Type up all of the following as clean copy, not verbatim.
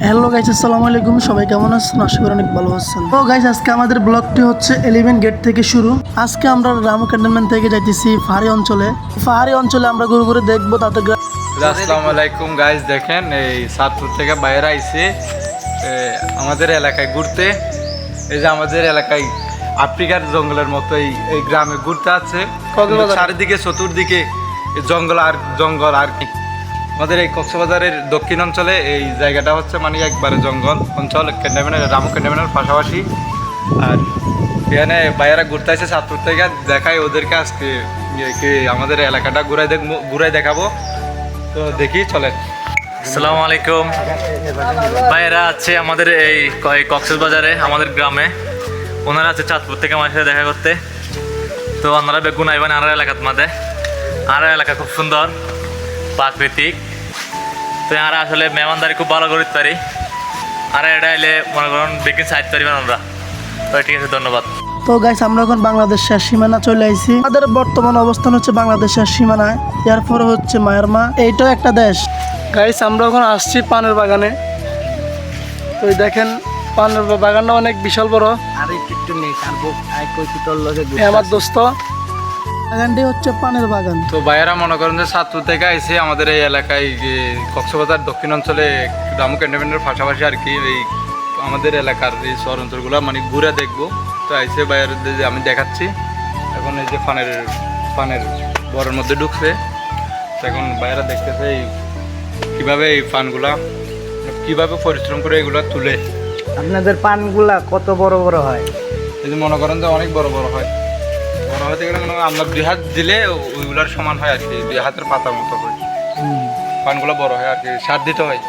Hello guys, আসসালামু আলাইকুম। সবাই কেমন আছেন? আশা করি অনেক ভালো আছেন। তো গাইস, আজকে আমাদের ব্লগটি হচ্ছে 11 গেট থেকে শুরু। আজকে আমরা রামু ক্যান্টনমেন্ট থেকে যাইতেছি পাহাড়ি অঞ্চলে। পাহাড়ি অঞ্চলে আমরা ঘুরে ঘুরে দেখবো তাদের আসসালামু আলাইকুম গাইস, দেখেন এই সাতপুর থেকে বাইরে আইছে আমাদের এলাকায় ঘুরতে। এই যে আমাদের এলাকায় আফ্রিকার জঙ্গলের মতো এই গ্রামে ঘুরতে আছে। চারিদিকে চতুর্দিকে জঙ্গল আর কি। আমাদের এই কক্সবাজারের দক্ষিণ অঞ্চলে এই জায়গাটা হচ্ছে মানে একবারে জঙ্গল অঞ্চল, রামু ক্যান্টনমেন্টের পাশাপাশি। আর এখানে বাইরে ঘুরতে আসছে সাতপুর থেকে, দেখাই ওদেরকে আজকে আমাদের এলাকাটা ঘুরাই দেখাবো। তো দেখি চলেন। আসসালামু আলাইকুম। ভাইয়েরা আছে আমাদের এই কক্সবাজারে, আমাদের গ্রামে। ওনারা আছে চাঁদপুর থেকে আমার সাথে দেখা করতে। তো ওনারা বেগুন আইবেন আর এলাকার মধ্যে। আর এলাকা খুব সুন্দর, প্রাকৃতিক। তো আর আসলে মেহমানদারি খুব ভালো করতে পারি। আর এটা এলে মনে করুন বেগুন সাইড পারিবেন আমরা। তো ঠিক আছে, ধন্যবাদ। তো গাইস, আমরা এখন বাংলাদেশের সীমানা চলে আইছি। আমাদের বর্তমান অবস্থান হচ্ছে বাংলাদেশের সীমানায়, এরপরে হচ্ছে মায়ানমার। এইটাও একটা দেশ। গাইস, আমরা এখন আসছি পানের বাগানে। তো এই দেখেন, পানের বাগানটা অনেক বিশাল বড়। আমার দোস্ত, বাগানটি হচ্ছে পানের বাগান। তো ভাইয়েরা মনে করেন যে সাতপুর থেকে আইসে আমাদের এই এলাকায় কক্সবাজার দক্ষিণ অঞ্চলে রামু ক্যান্টনমেন্টের পাশাপাশি আর কি এই আমাদের এলাকার এই শহর অঞ্চলগুলো মানে ঘুরে দেখবো। তো আইসে ভাইয়ের যে আমি দেখাচ্ছি এখন এই যে পানের বরের মধ্যে ঢুকছে। তো এখন ভাইয়েরা দেখতেছে কীভাবে এই পানগুলা কীভাবে পরিশ্রম করে এগুলো তুলে। আপনাদের পানগুলা কত বড় বড় হয়? এই যে মনে করেন যে অনেক বড় বড় হয়। বড় হতে গেলে মনে হয় আমরা 2 হাত দিলে ওইগুলোর সমান হয় আর কি, 2 হাতের পাতার মতো হয়। পানগুলো বড় হয় আর কি, সার দিতে হয়।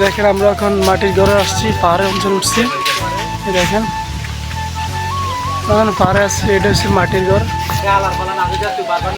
দেখেন, আমরা এখন মাটির ঘরে আসছি, পাহাড়ের অঞ্চল উঠছি। দেখেন পাহাড়ে আসছি, এটা হচ্ছে মাটির ঘর।